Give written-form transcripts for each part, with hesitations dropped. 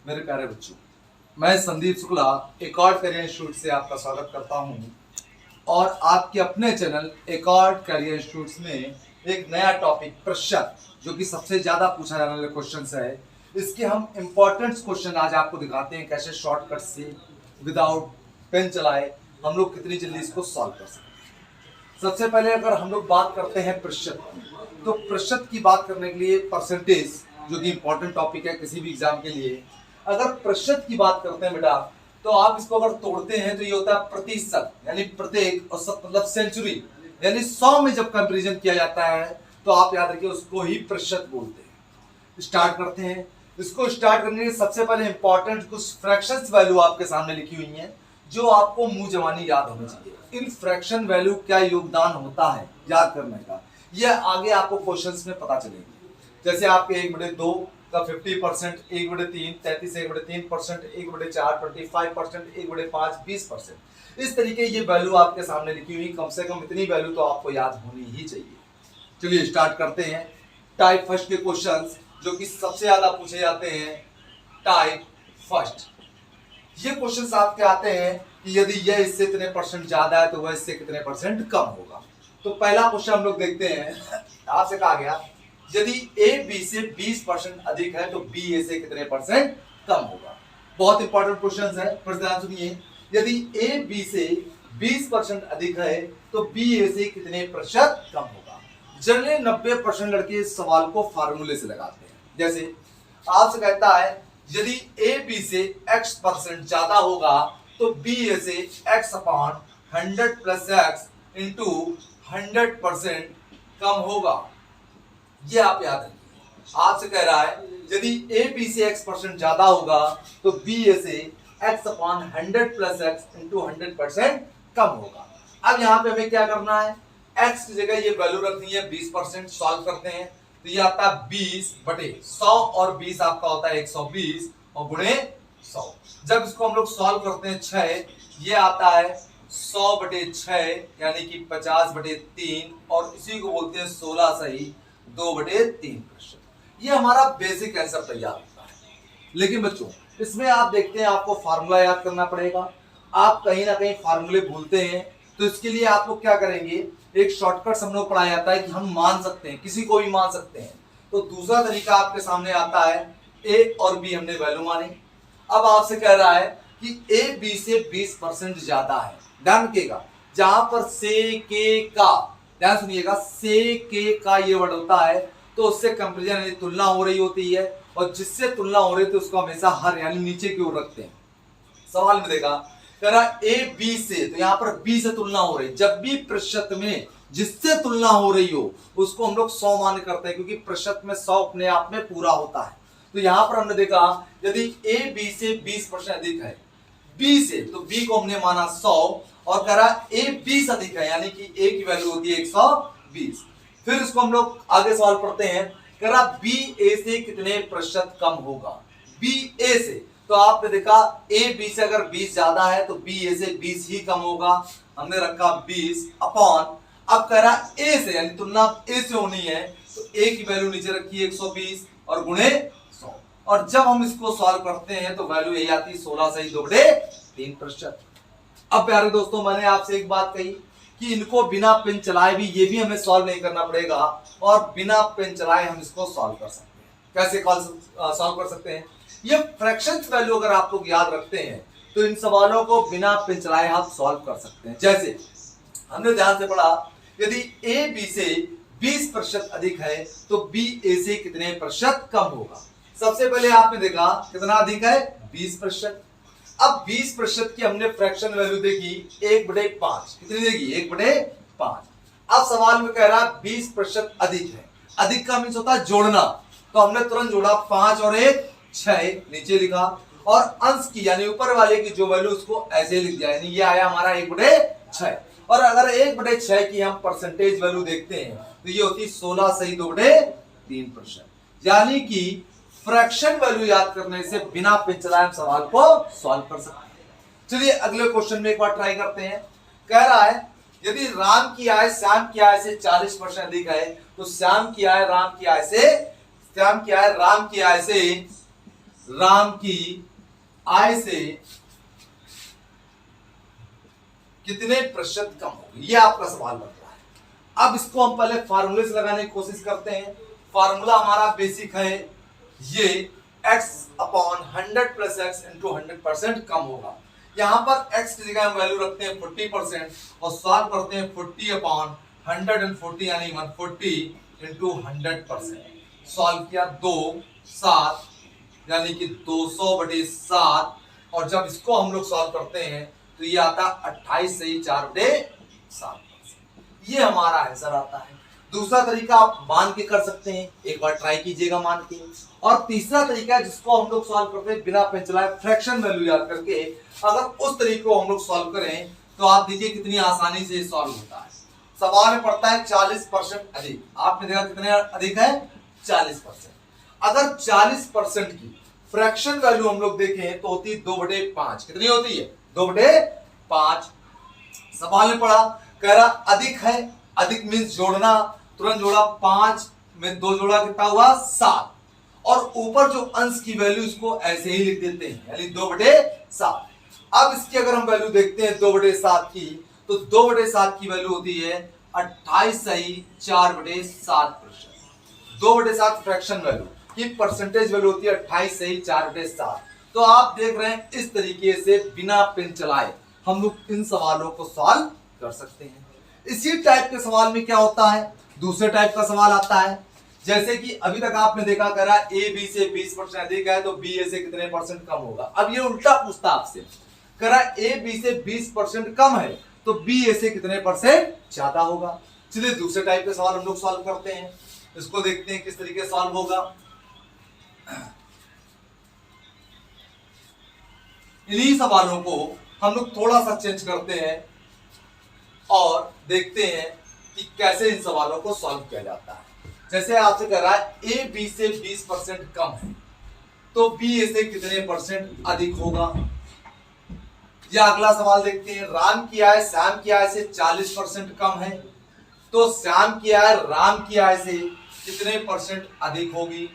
मेरे प्यारे बच्चों, मैं Sandeep Shukla accord career institute से आपका स्वागत करता हूं और आपके अपने चैनल एकॉर्ड करियर इंस्टीट्यूट में एक नया टॉपिक प्रतिशत, जो कि सबसे ज्यादा पूछा जाने वाले क्वेश्चन है, इसके हम इंपॉर्टेंट क्वेश्चन आज आपको दिखाते हैं कैसे शॉर्टकट से विदाउट पेन चलाए हम लोग कितनी जल्दी इसको सॉल्व कर सकते हैं। सबसे पहले अगर हम लोग बात करते हैं प्रतिशत की, तो प्रतिशत की बात करने के लिए परसेंटेज, जो कि इंपॉर्टेंट टॉपिक है किसी भी एग्जाम के लिए, अगर प्रतिशत की बात करते हैं बेटा, तो आप इसको अगर तोड़ते हैं तो ये होता है प्रतिशत, यानी प्रत्येक, और सब मतलब सेंचुरी, यानी 100 में जब कंपैरिजन किया जाता है तो आप याद रखिए उसको ही प्रतिशत बोलते हैं। स्टार्ट करते हैं। इसको स्टार्ट करने के सबसे पहले इंपॉर्टेंट कुछ फ्रैक्शंस वैल्यू आपके सामने लिखी हुई हैं जो आपको मुंह जवानी याद होनी चाहिए। इन फ्रैक्शन वैल्यू क्या योगदान होता है याद करने का, यह आगे आपको क्वेश्चंस में पता चलेगी। जैसे आपके 1/2 का 50%, 1/3 33, 1/3%, 1/4 25%, 1/5 20%, इस तरीके ये वैल्यू आपके सामने लिखी हुई। कम से कम इतनी वैल्यू तो आपको याद होनी ही चाहिए। चलिए स्टार्ट करते हैं। टाइप फर्स्ट के क्वेश्चंस जो कि सबसे ज्यादा पूछे जाते हैं। टाइप फर्स्ट ये क्वेश्चंस आपके आते हैं कि यदि यह इससे इतने परसेंट ज्यादा है तो वह इससे कितने परसेंट कम होगा। तो पहला क्वेश्चन हम लोग देखते हैं। आपसे कहा गया यदि ए बी से 20% अधिक है तो बी ए से कितने परसेंट कम होगा। बहुत इंपॉर्टेंट क्वेश्चन है, फिर ध्यान सुनिए। यदि ए बी से 20% अधिक है तो बी ए से कितने प्रतिशत कम होगा। जनरली 90% लड़के इस सवाल को फार्मूले से लगाते हैं। जैसे आपसे कहता है यदि ए बी से x% ज्यादा होगा तो बी ए से x/100 + x इंटू 100% कम होगा। ये आप याद रखिए। आपसे कह रहा है यदि ए बी से x% ज्यादा होगा तो बी ए से x/100 + x इंटू 100% कम होगा। अब यहाँ पे हमें क्या करना है, x की जगह ये वैल्यू रखनी है 20%। सॉल्व करते हैं तो ये आता है 20/100 और 20 आपका होता है 120 और गुणे 100। जब इसको हम लोग सॉल्व करते हैं 6, ये आता है 100/6 यानी कि 50/3 और इसी को बोलते हैं 16 सही 2/3%। ये हमारा बेसिक आंसर तैयार होता है। लेकिन बच्चों इसमें आप देखते हैं आपको फार्मूला याद करना पड़ेगा। आप कहीं ना कहीं फार्मूले भूलते हैं तो इसके लिए आप लोग क्या करेंगे, एक शॉर्टकट हम लोग पढ़ाया जाता है कि हम मान सकते हैं, किसी को भी मान सकते हैं। तो दूसरा तरीका आपके सामने आता है, ए और बी हमने वैल्यू मानी। अब आपसे कह रहा है कि ए बी से 20% ज्यादा है। ध्यान रखिएगा जहां पर से के का, ध्यान सुनिएगा, से के का ये वर्ड होता है तो उससे कंपैरिजन यानी तुलना हो रही होती है, और जिससे तुलना हो रही है तो उसको हमेशा हर यानी नीचे की ओर रखते हैं। सवाल में देखा कह रहा ए बी से, तो यहाँ पर बी से तुलना हो रही। जब भी प्रतिशत में जिससे तुलना हो रही हो उसको हम लोग 100 मान करते हैं, क्योंकि प्रतिशत में 100 अपने आप में पूरा होता है। तो यहाँ पर हमने देखा यदि ए बी से 20% अधिक है बी से, तो बी को हमने माना 100 और कह रहा ए 20 अधिक है यानी कि ए की वैल्यू होती है 120। फिर इसको हम लोग आगे सवाल पढ़ते हैं। कह रहा बी ए से कितने प्रतिशत कम होगा। बी ए से, तो आपने देखा ए बी से अगर 20 ज्यादा है तो बी ए से 20 ही कम होगा। हमने रखा 20 अपॉन, अब कह रहा ए से यानी तुलना ए से होनी है तो ए की वैल्यू नीचे रखी 120 और गुणे 100। और जब हम इसको सॉल्व करते हैं तो वैल्यू यही आती है 16 सही 2/3%। अब प्यारे दोस्तों मैंने आपसे एक बात कही कि इनको बिना पेन चलाए भी ये भी हमें सॉल्व नहीं करना पड़ेगा, और बिना पेन चलाए हम इसको सॉल्व कर सकते हैं। कैसे सॉल्व कर सकते हैं, ये फ्रैक्शंस वैल्यू अगर आप लोग याद रखते हैं तो इन सवालों को बिना पेन चलाए आप सॉल्व कर सकते हैं। जैसे हमने ध्यान से पढ़ा यदि ए बी से 20% अधिक है तो बी ए से कितने प्रतिशत कम होगा। सबसे पहले आपने देखा कितना अधिक है 20%। अब 20% की हमने फ्रैक्शन वैल्यू देखी 1/5, कितनी देगी 1/5। अब सवाल में कह रहा 20% अधिक है। अधिक का मीन्स होता है जोड़ना, तो हमने तुरंत जोड़ा 5 और 1 6 नीचे लिखा, और अंश की यानी ऊपर वाले की जो वैल्यू उसको ऐसे लिख दिया, यानी ये आया हमारा 1/6। और अगर 1/6 की हम परसेंटेज वैल्यू देखते हैं तो ये होती 16 सही 2/3%। यानी कि फ्रैक्शन वैल्यू याद करने से बिना पेन चलाए हम सवाल को सॉल्व कर सकते हैं। चलिए अगले क्वेश्चन में एक बार ट्राई करते हैं। कह रहा है यदि राम की आय श्याम की आय से 40% अधिक है तो श्याम की आय राम की आय से राम की आय से कितने प्रतिशत कम होगी, ये आपका सवाल बन रहा है। अब इसको हम पहले फार्मूले से लगाने की कोशिश करते हैं। फार्मूला हमारा बेसिक है, ये x upon 100 plus x into 100% कम होगा। यहाँ पर x की जगह हम वैल्यू रखते हैं 40% और सॉल्व करते हैं 40 अपॉन 140 यानी 140 इंटू 100%। सॉल्व किया 2 7 यानी कि 200/7 और जब इसको हम लोग सॉल्व करते हैं तो ये आता 28 से 4/7। ये हमारा आंसर आता है। दूसरा तरीका आप मान के कर सकते हैं, एक बार ट्राई कीजिएगा मान के। और तीसरा तरीका है जिसको हम लोग सॉल्व करते हैं बिना पेन चलाए, फ्रैक्शन वैल्यू याद करके। अगर उस तरीके को हम लोग सॉल्व करें तो आप देखिए कितनी आसानी से सॉल्व होता है। सवाल में पड़ता है 40% अधिक, आपने देखा कितने अधिक है 40%। अगर 40% की फ्रैक्शन वैल्यू हम लोग देखें तो होती है 2/5। कितनी होती है 2/5। सवाल में पड़ा कह रहा अधिक है, अधिक मीन्स जोड़ना, तुरंत जोड़ा 5 में 2 जोड़ा कितना हुआ 7 और ऊपर जो अंश की वैल्यू इसको ऐसे ही लिख देते हैं यानी 2/7। अब इसकी अगर हम वैल्यू देखते हैं 2/7 की तो 2/7 की वैल्यू होती है 28 सही 4/7%। 2/7 फ्रैक्शन वैल्यू की परसेंटेज वैल्यू होती है 28 सही 4/7। तो आप देख रहे हैं इस तरीके से बिना पेन चलाए हम लोग इन सवालों को सॉल्व कर सकते हैं। इसी टाइप के सवाल में क्या होता है, दूसरे टाइप का सवाल आता है। जैसे कि अभी तक आपने देखा करा ए बी से 20% अधिक है तो बी ए से कितने परसेंट कम होगा। अब ये उल्टा पूछता आपसे, करा ए बी से 20% कम है तो बी ए से कितने परसेंट ज्यादा होगा। चलिए दूसरे टाइप के सवाल हम लोग सॉल्व करते हैं, इसको देखते हैं किस तरीके सॉल्व होगा। इन्हीं सवालों को हम लोग थोड़ा सा चेंज करते हैं और देखते हैं कि कैसे इन सवालों को सॉल्व किया जाता है। जैसे आपसे कह रहा है ए बी से 20% कम है तो बी ए से कितने परसेंट अधिक होगा। या अगला सवाल देखते हैं, राम की आय श्याम की आय से 40% कम है तो श्याम की आय राम की आय से कितने परसेंट अधिक होगी।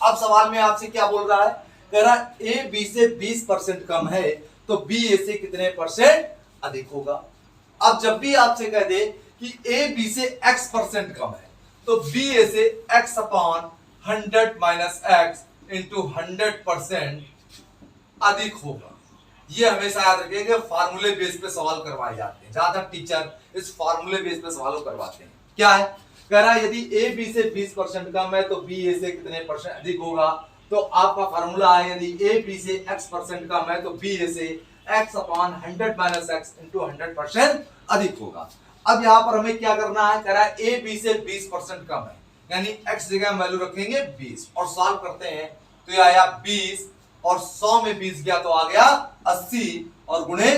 अब सवाल में आपसे क्या बोल रहा है, कह रहा है ए बी से 20% कम है तो बी ए से कितने परसेंट अधिक होगा। अब जब भी आपसे कह दे कि ए बी से x% कम है तो बी ए से x upon 100 minus x into 100% अधिक होगा। ये हमेशा याद रखिएगा, फार्मूले बेस पे सवाल करवाए जाते हैं, ज्यादा टीचर इस फार्मूले बेस पे सवालों करवाते हैं। क्या है, कह रहा है यदि ए बी से 20% कम है तो बी ए से कितने परसेंट अधिक होगा। तो आपका फार्मूला है यदि ए बी से x% कम है तो बी ए से x upon 100 minus x into 100% अधिक होगा। अब यहाँ पर हमें क्या करना है, कह रहा है ए बी से 20% कम है यानी x जगह हम वैल्यू रखेंगे 20 और सॉल्व करते हैं तो ये आया 20 और 100 में 20 गया तो आ गया 80 और गुणे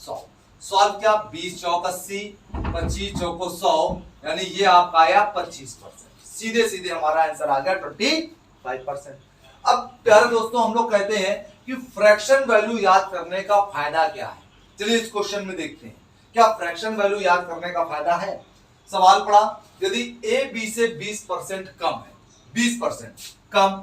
100। सॉल्व किया 20 चौक 80 25 चौको 100 यानी ये आपका आया 25%। सीधे सीधे हमारा आंसर आ गया 25%। अब प्यारे दोस्तों हम लोग कहते हैं कि फ्रैक्शन वैल्यू याद करने का फायदा क्या है। चलिए इस क्वेश्चन में देखते हैं क्या फ्रैक्शन वैल्यू याद करने का फायदा है। सवाल पड़ा यदि ए बी से 20% कम है, 20% कम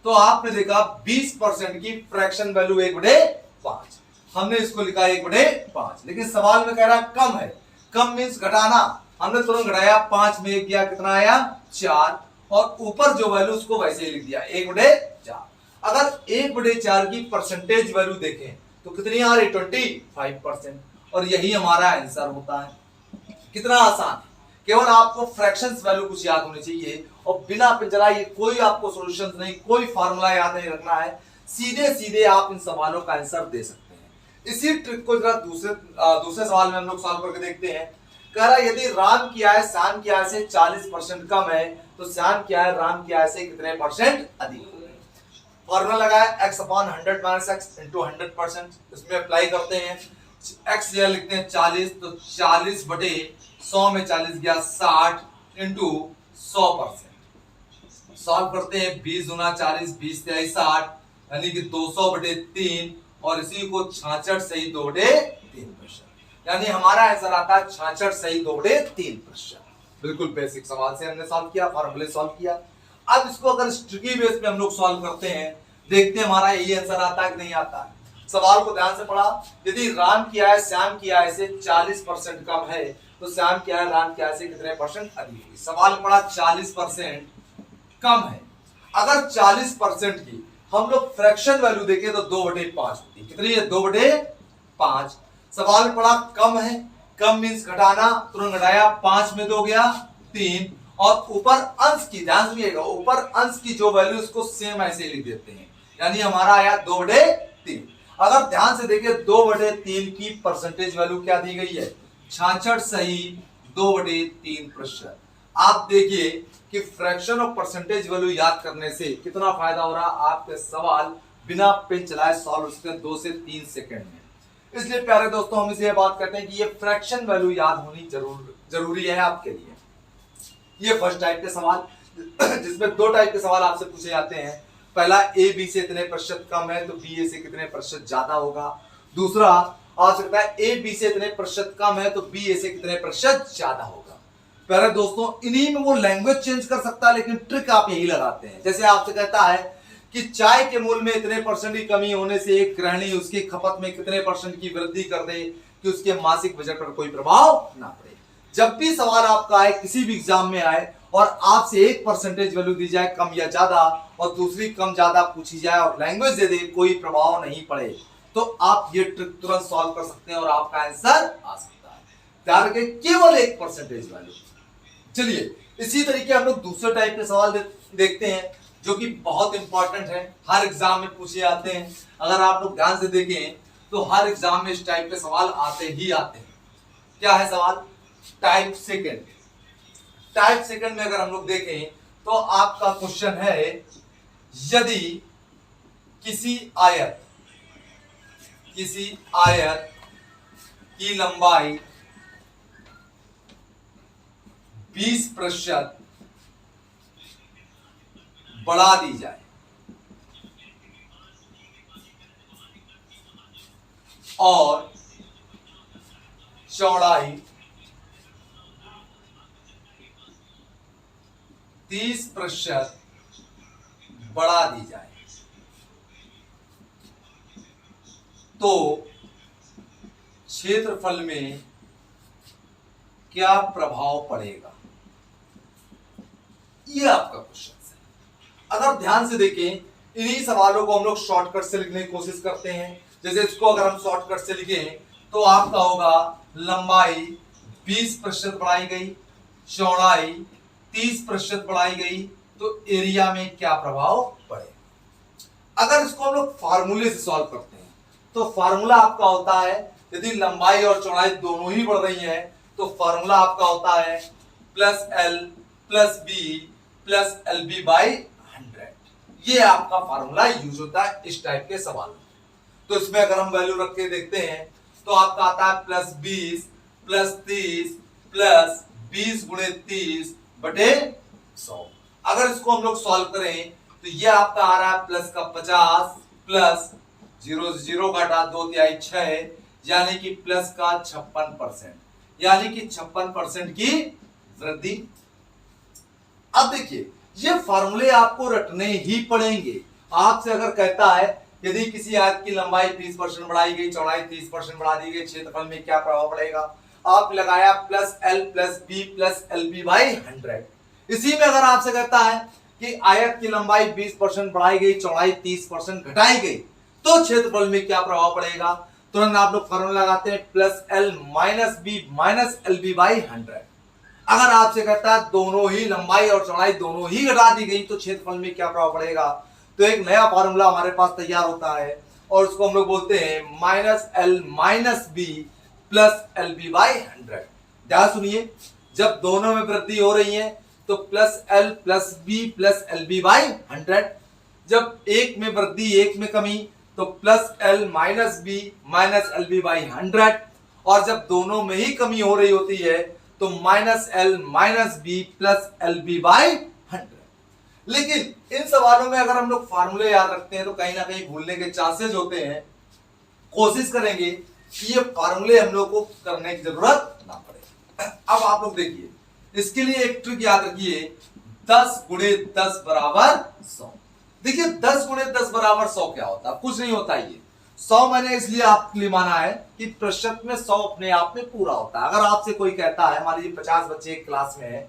तो आपने देखा 20% की फ्रैक्शन वैल्यू 1/5, हमने इसको लिखा 1/5। लेकिन सवाल में कह रहा कम है, कम मींस घटाना, हमने तुरंत घटाया 5 में 1 गया कितना आया 4 और ऊपर जो वैल्यू उसको वैसे ही लिख दिया 1/4। अगर 1/4 की परसेंटेज वैल्यू देखें तो कितनी आ रही 25% और यही हमारा आंसर होता है। कितना आसान, केवल आपको फ्रैक्शंस वैल्यू कुछ याद होनी चाहिए और बिना पेन चलाए कोई आपको सॉल्यूशंस नहीं, कोई फार्मूला याद नहीं रखना है, सीधे सीधे आप इन सवालों का आंसर दे सकते हैं। इसी ट्रिक को जरा दूसरे सवाल में हम लोग सॉल्व करके देखते हैं। कह रहा है यदि राम की आय श्याम की आय से 40% कम है तो श्याम की आय राम की आय से कितने परसेंट अधिक होगी। फॉर्मूला लगाया x upon 100 minus x into 100%, इसमें अप्लाई करते हैं। x यह लिखते हैं 40 तो 40/100 में 40 गया 60 इंटू 100%। सॉल्व करते हैं 20 गुना 40 20 तेईस 60 यानी कि 200/3 और इसी को 66 सही 2/3%। यानी हमारा आंसर आता है 66 सही 2/3%। बिल्कुल बेसिक सवाल से हमने सॉल्व किया, फार्मूले सॉल्व किया। अब इसको अगर ट्रिकी बेस पे हम लोग सॉल्व करते हैं, देखते हैं हमारा यही आंसर आता है कि नहीं आता है। सवाल को ध्यान से पढ़ा। यदि राम की आय श्याम की आय से 40% कम है तो श्याम की आय राम की आय से कितने परसेंट अधिक होगी। सवाल पढ़ा 40% कम है। अगर 40% की हम लोग फ्रैक्शन वैल्यू देखें तो 2/5 होती। कितनी है? 2/5। सवाल पढ़ा कम है, कम मीन्स घटाना, तुरंत घटाया, 5 में 2 गया 3, और ऊपर अंश की, ध्यान सुनिएगा, ऊपर अंश की जो वैल्यू उसको सेम ऐसे लिख देते हैं, यानी हमारा आया 2/3। अगर ध्यान से देखें 2/3 की परसेंटेज वैल्यू क्या दी गई है? 66 सही 2/3%। आप देखिए कि फ्रैक्शन और परसेंटेज वैल्यू याद करने से कितना फायदा हो रहा है। आपके सवाल बिना पेन चलाए सॉल्व हो सकते हैं 2 से 3 सेकंड में। इसलिए प्यारे दोस्तों हम इसे बात करते हैं कि ये फ्रैक्शन वैल्यू याद होनी जरूरी है आपके लिए। ये फर्स्ट टाइप के सवाल, जिसमें 2 टाइप के सवाल आपसे पूछे जाते हैं। पहला ए बी से इतने प्रतिशत कम है तो बी ए से कितने प्रतिशत ज्यादा होगा। दूसरा आ सकता है ए बी से इतने प्रतिशत कम है तो बी ए से कितने प्रतिशत ज्यादा होगा। प्यारे दोस्तों इन्हीं में वो लैंग्वेज चेंज कर सकता है, लेकिन ट्रिक आप यही लगाते हैं। जैसे आपसे कहता है कि चाय के मूल्य में इतने परसेंट की कमी होने से एक गृहिणी उसकी खपत में कितने परसेंट की वृद्धि कर दे कि उसके मासिक बजट पर कोई प्रभाव ना पड़े। जब भी सवाल आपका आए, किसी भी एग्जाम में आए और आपसे एक परसेंटेज वैल्यू दी जाए कम या ज्यादा और दूसरी कम ज्यादा पूछी जाए और लैंग्वेज दे दे कोई प्रभाव नहीं पड़े, तो आप ये ट्रिक तुरंत सॉल्व कर सकते हैं और आपका आंसर आ सकता है। ध्यान रखें केवल एक परसेंटेज वैल्यू। चलिए इसी तरीके हम लोग दूसरे टाइप के सवाल देखते हैं जो कि बहुत इंपॉर्टेंट है, हर एग्जाम में पूछे जाते हैं। अगर आप लोग ध्यान से देखें तो हर एग्जाम में इस टाइप के सवाल आते ही आते हैं। क्या है सवाल? Type second. टाइप सेकंड में अगर हम लोग देखें तो आपका क्वेश्चन है, यदि किसी आयत की लंबाई 20% बढ़ा दी जाए और चौड़ाई 30% बढ़ा दी जाए तो क्षेत्रफल में क्या प्रभाव पड़ेगा? ये आपका क्वेश्चन है। अगर ध्यान से देखें इन्हीं सवालों को हम लोग शॉर्टकट से लिखने की कोशिश करते हैं। जैसे इसको अगर हम शॉर्टकट से लिखें तो आपका होगा लंबाई 20% बढ़ाई गई, चौड़ाई 30% बढ़ाई गई तो एरिया में क्या प्रभाव पड़ेगा। अगर इसको हम लोग फार्मूले से सॉल्व करते हैं तो फार्मूला आपका होता है, यदि लंबाई और चौड़ाई दोनों ही बढ़ रही है तो फार्मूला आपका होता है plus L plus B plus L B by 100। ये आपका फार्मूला यूज होता है इस टाइप के सवाल में। तो इसमें अगर हम वैल्यू रख के देखते हैं तो आपका आता है प्लस 20 प्लस 30 प्लस 20 गुणे 30 बटे 100। अगर इसको हम लोग सॉल्व करें तो ये आपका आ रहा है प्लस का 50 प्लस 0 घटा 2/3 6, यानी कि प्लस का 56%, यानी कि 56% की वृद्धि। अब देखिए ये फार्मूले आपको रटने ही पड़ेंगे। आपसे अगर कहता है यदि किसी आयत की लंबाई 20% बढ़ाई गई, चौड़ाई 30% बढ़ा दी गई, क्षेत्रफल में क्या प्रभाव पड़ेगा, आप लगाया plus L plus B plus L B by 100। इसी में अगर आपसे कहता है कि आयत की लंबाई 20% बढ़ाई गई, चौड़ाई 30% घटाई गई तो क्षेत्रफल में क्या प्रभाव पड़ेगा, तुरंत आप लोग फॉर्मूला लगाते हैं plus L minus B minus L B by 100। अगर आपसे कहता है दोनों ही लंबाई और चौड़ाई दोनों ही घटा दी गई तो क्षेत्रफल में क्या प्रभाव पड़ेगा, तो एक नया फॉर्मूला हमारे पास तैयार होता है और उसको हम लोग बोलते हैं minus L minus B plus L B by 100। ध्यान सुनिए, जब दोनों में वृद्धि हो रही है तो plus L plus B plus L B by 100। जब एक में वृद्धि एक में कमी तो plus L minus B minus L B by 100, और जब दोनों में ही कमी हो रही होती है तो minus L minus B plus L B by 100। लेकिन इन सवालों में अगर हम लोग फार्मूले याद रखते हैं तो कहीं ना कहीं भूलने के चांसेस होते हैं। कोशिश करेंगे कि ये फार्मूले हम लोग को करने की जरूरत ना पड़े। अब आप लोग देखिए इसके लिए एक ट्रिक याद रखिए, 10 गुणे 10 बराबर 100। देखिए 10 गुणे 10 बराबर 100 क्या होता है? कुछ नहीं होता। ये 100 मैंने इसलिए आपके लिए माना है कि प्रतिशत में 100 अपने आप में पूरा होता है। अगर आपसे कोई कहता है, मान लीजिए 50 बच्चे एक क्लास में है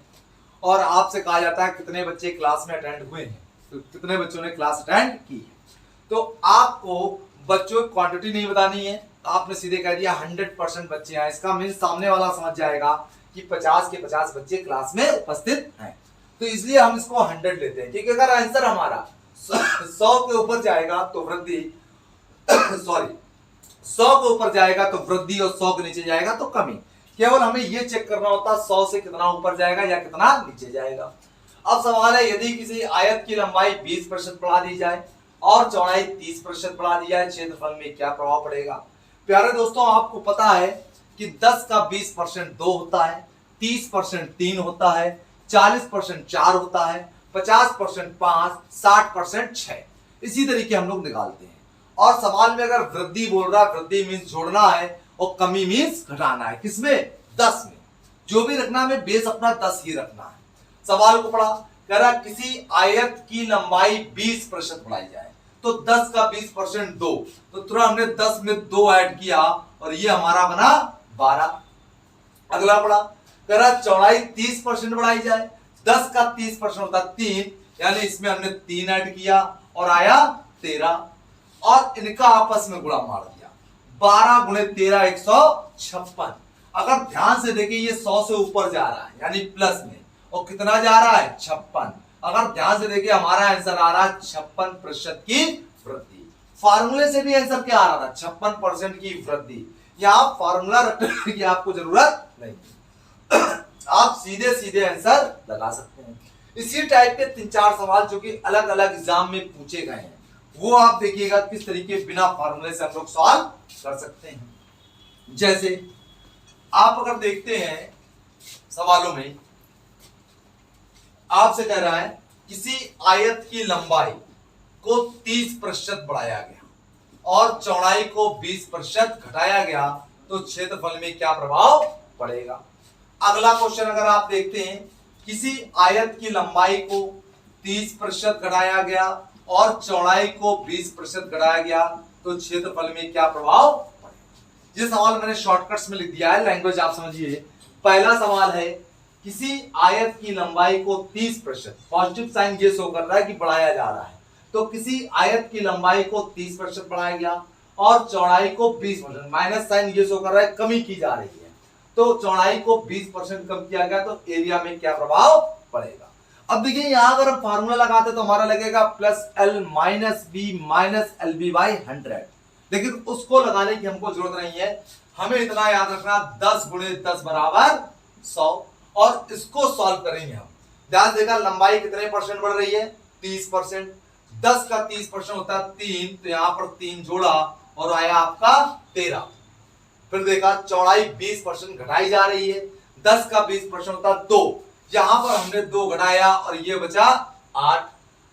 और आपसे कहा जाता है कितने बच्चे क्लास में अटेंड हुए हैं, तो कितने बच्चों ने क्लास अटेंड की है, तो आपको बच्चों की क्वांटिटी नहीं बतानी है, आपने सीधे कह दिया 100% बच्चे हैं। इसका मीन सामने वाला समझ जाएगा कि 50 के 50 बच्चे क्लास में उपस्थित हैं। तो इसलिए हम इसको 100 लेते हैं, क्योंकि अगर आंसर हमारा 100 के ऊपर जाएगा तो वृद्धि सॉरी 100 के ऊपर जाएगा तो वृद्धि और 100 के नीचे जाएगा तो कमी। केवल हमें यह चेक करना होता है 100 से कितना ऊपर जाएगा या कितना नीचे जाएगा। अब सवाल है, यदि किसी आयत की लंबाई 20% बढ़ा दी जाए और चौड़ाई 30% बढ़ा दी जाए, क्षेत्रफल में क्या प्रभाव पड़ेगा? प्यारे दोस्तों, आपको पता है कि 10 का 20% 2 होता है, 30% 3 होता है, 40% 4 होता है, 50% 5, 60% 6। इसी तरीके हम लोग निकालते हैं। और सवाल में अगर वृद्धि बोल रहा है, वृद्धि मीन्स जोड़ना है और कमी मीन्स घटाना है। किसमें? 10 में। जो भी रखना है बेस अपना 10 ही रखना है। सवाल को पढ़ा, कह रहा किसी आयत की लंबाई 20% बढ़ाई जाए, तो 10 का 20% 2, तो तुरंत हमने 10 में 2 ऐड किया और ये हमारा बना 12। अगला पढ़ा, कह रहा चौड़ाई 30% बढ़ाई जाए, 10 का 30% होता 3, यानी इसमें हमने 3 ऐड किया और आया 13, और इनका आपस में गुणा मार दिया। 12 गुणे 13 156। अगर ध्यान से देखिए ये 100 से ऊपर जा रहा है यानी प्लस में, और कितना जा रहा है? 56। अगर ध्यान से देखिए हमारा आंसर आ रहा है 56% की वृद्धि। फार्मूले से भी आंसर क्या आ रहा था? 56% की वृद्धि। यहां फार्मूला रखने की आपको जरूरत नहीं, आप सीधे सीधे आंसर लगा सकते हैं। इसी टाइप के 3-4 सवाल जो कि अलग अलग एग्जाम में पूछे गए हैं, वो आप देखिएगा किस तरीके बिना फार्मूले से हम लोग सॉल्व कर सकते हैं। जैसे आप अगर देखते हैं सवालों में आपसे कह रहा है किसी आयत की लंबाई को 30% बढ़ाया गया और चौड़ाई को 20% घटाया गया, तो क्षेत्रफल में क्या प्रभाव पड़ेगा? अगला क्वेश्चन अगर आप देखते हैं, किसी आयत की लंबाई को 30% घटाया गया और चौड़ाई को 20% घटाया गया, तो क्षेत्रफल में क्या प्रभाव पड़ेगा? ये सवाल मैंने शॉर्टकट्स में लिख दिया है, लैंग्वेज आप समझिए। पहला सवाल है, किसी आयत की लंबाई को 30%, पॉजिटिव साइन ये शो कर रहा है कि बढ़ाया जा रहा है, तो किसी आयत की लंबाई को 30% बढ़ाया गया और चौड़ाई को 20%, माइनस साइन ये शो कर रहा है कमी की जा रही है, तो चौड़ाई को 20% कम किया गया, तो एरिया में क्या प्रभाव पड़ेगा? अब देखिए यहां अगर हम फार्मूला लगाते तो हमारा लगेगा plus L minus B minus L B by 100, लेकिन उसको लगाने की हमको जरूरत नहीं है। हमें इतना याद रखना 10 गुणे 10 बराबर 100, और इसको सॉल्व करेंगे हम। ध्यान देगा लंबाई कितने परसेंट बढ़ रही है? 30%। 10 का 30% होता है 3, तो यहां पर 3 जोड़ा और आया आपका 13। फिर देखा चौड़ाई 20% घटाई जा रही है, 10 का 20% होता है 2, यहां पर हमने 2 घटाया और ये बचा 8।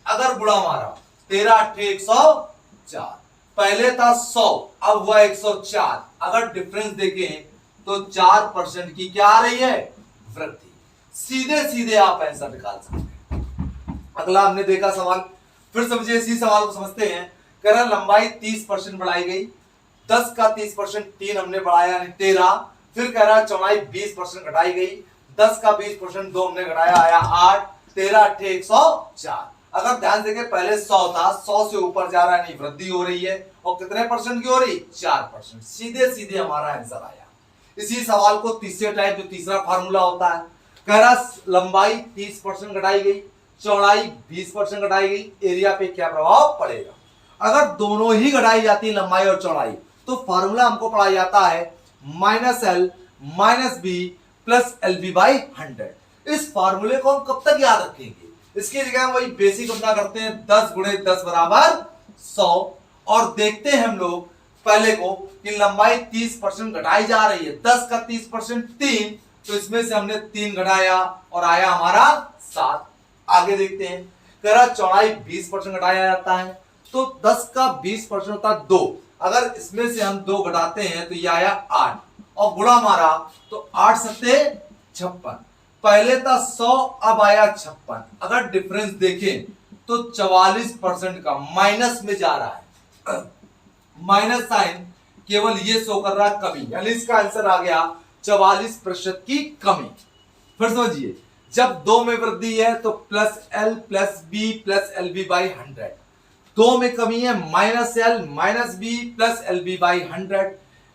अगर गुणा मारा 13 8 104, पहले था 100 अब हुआ 104। अगर डिफरेंस देखें तो 4% की क्या आ रही है? वृद्धि। सीधे सीधे आप आंसर निकाल सकते हैं। अगला हमने देखा सवाल, फिर समझिए इसी सवाल को समझते हैं। कह रहा लंबाई 30% बढ़ाई गई, 10 का 30% 3 हमने बढ़ाया यानी 13। फिर कह रहा चौड़ाई 20% घटाई गई, 10 का 20% 2 हमने घटाया आया 8, 13 8 104। अगर ध्यान देंगे पहले 100 था, 100 से ऊपर जा रहा है नहीं वृद्धि हो रही है, और कितने परसेंट की हो रही? 4%। सीधे सीधे हमारा आंसर आया। इसी सवाल को तीसरे टाइप जो तीसरा फार्मूला होता है, कह रहा लंबाई 30% घटाई गई, चौड़ाई 20% घटाई गई, एरिया पे क्या प्रभाव पड़ेगा? अगर दोनों ही घटाई जाती है लंबाई और चौड़ाई, तो फार्मूला हमको पढ़ा जाता है minus L minus B plus L B by 100। इस फार्मूले को हम कब तक याद रखेंगे? इसकी जगह वही बेसिक अपना करते हैं 10 गुणे 10 बराबर 100, और देखते हैं हम लोग पहले को कि लंबाई 30% घटाई जा रही है, 10 का 30% 3, तो इसमें से हमने 3 घटाया और आया हमारा 7। आगे देखते हैं, कह रहा चौड़ाई 20% घटाया जाता है, तो 10 का 20% होता है 2, अगर इसमें से हम 2 घटाते हैं तो ये आया 8, और गुणा मारा तो 8 सत्ते 56। पहले था 100 अब आया 56। अगर डिफरेंस देखें तो 44% का माइनस में जा रहा है। माइनस साइन केवल ये शो कर रहा है कमी, यानी इसका आंसर आ गया 44% की कमी। फिर समझिए, जब 2 में वृद्धि है तो plus L plus B plus L B by 100। 2 में कमी है minus L minus B plus L B by 100।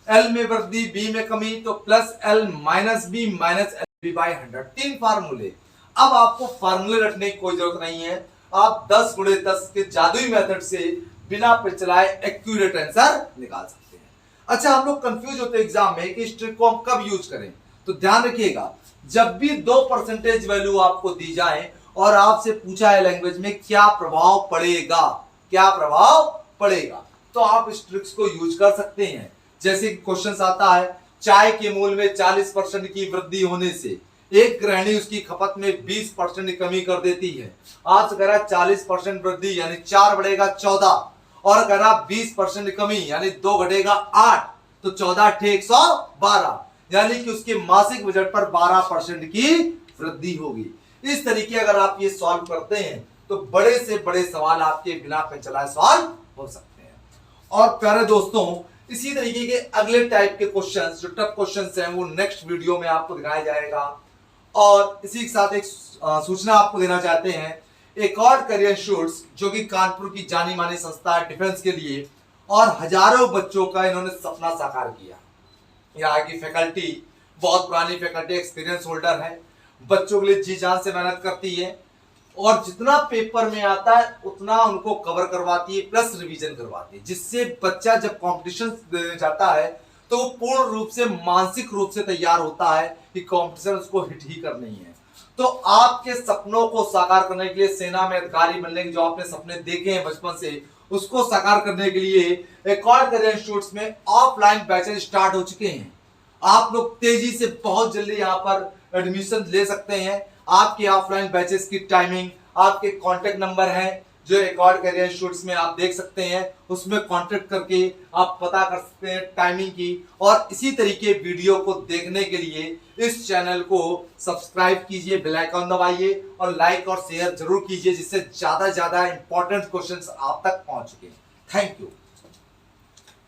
L में वृद्धि बी में कमी तो plus L minus B minus L B by 100। 3 फार्मूले। अब आपको फार्मूले रखने की कोई जरूरत नहीं है, आप 10 गुणे 10 के जादुई मेथड से बिना पिछलाए एक्यूरेट आंसर निकाल सकते हैं। अच्छा, हम लोग कंफ्यूज होते हैं एग्जाम में कि इस ट्रिक को हम कब यूज करें, तो ध्यान रखिएगा, जब भी 2% वैल्यू आपको दी जाए और आपसे पूछा है लैंग्वेज में क्या प्रभाव पड़ेगा, क्या प्रभाव पड़ेगा, तो आप इस ट्रिक्स को यूज कर सकते हैं। जैसे क्वेश्चन आता है, चाय के मूल्य में 40% की वृद्धि होने से एक गृहिणी उसकी खपत में 20% कमी कर देती है। आपसे कह रहा 40% वृद्धि यानी 4 बढ़ेगा 14, और कह रहा 20% कमी यानी 2 घटेगा 8, तो 14 × 112, यानी कि उसके मासिक बजट पर 12% की वृद्धि होगी। इस तरीके अगर आप ये सॉल्व करते हैं तो बड़े से बड़े सवाल आपके बिना पेंचलाए सॉल्व हो सकते हैं। और प्यारे दोस्तों, इसी तरीके के अगले टाइप के क्वेश्चंस, जो टफ क्वेश्चंस हैं, वो नेक्स्ट वीडियो में आपको दिखाया जाएगा। और इसी के साथ एक सूचना आपको देना चाहते हैं, एकॉर्ड करियर इंस्टीट्यूट जो कि कानपुर की जानी मानी संस्था है डिफेंस के लिए, और हजारों बच्चों का इन्होंने सपना साकार किया। यहाँ की फैकल्टी बहुत पुरानी फैकल्टी, एक्सपीरियंस होल्डर है, बच्चों के लिए जी जान से मेहनत करती है, और जितना पेपर में आता है उतना उनको कवर करवाती है, प्लस रिवीजन करवाती है, जिससे बच्चा जब कंपटीशन देने जाता है तो वो पूर्ण रूप से मानसिक रूप से तैयार होता है कि कंपटीशन उसको हिट ही करनी है। तो आपके सपनों को साकार करने के लिए, सेना में अधिकारी बनने के जो आपने सपने देखे हैं बचपन से, उसको साकार करने के लिए एकॉर्ड करियर इंस्टीट्यूट में ऑफलाइन बैचेज स्टार्ट हो चुके हैं। आप लोग तेजी से बहुत जल्दी यहाँ पर एडमिशन ले सकते हैं। आपके ऑफलाइन बैचेस की टाइमिंग, आपके कांटेक्ट नंबर है जो एकॉर्ड करियर इंस्टीट्यूट में आप देख सकते हैं, उसमें कांटेक्ट करके आप पता कर सकते हैं टाइमिंग की। और इसी तरीके वीडियो को देखने के लिए इस चैनल को सब्सक्राइब कीजिए, बेल आइकन दबाइए और लाइक और शेयर जरूर कीजिए, जिससे ज्यादा इंपॉर्टेंट क्वेश्चंस आप तक पहुंच सके। Thank you.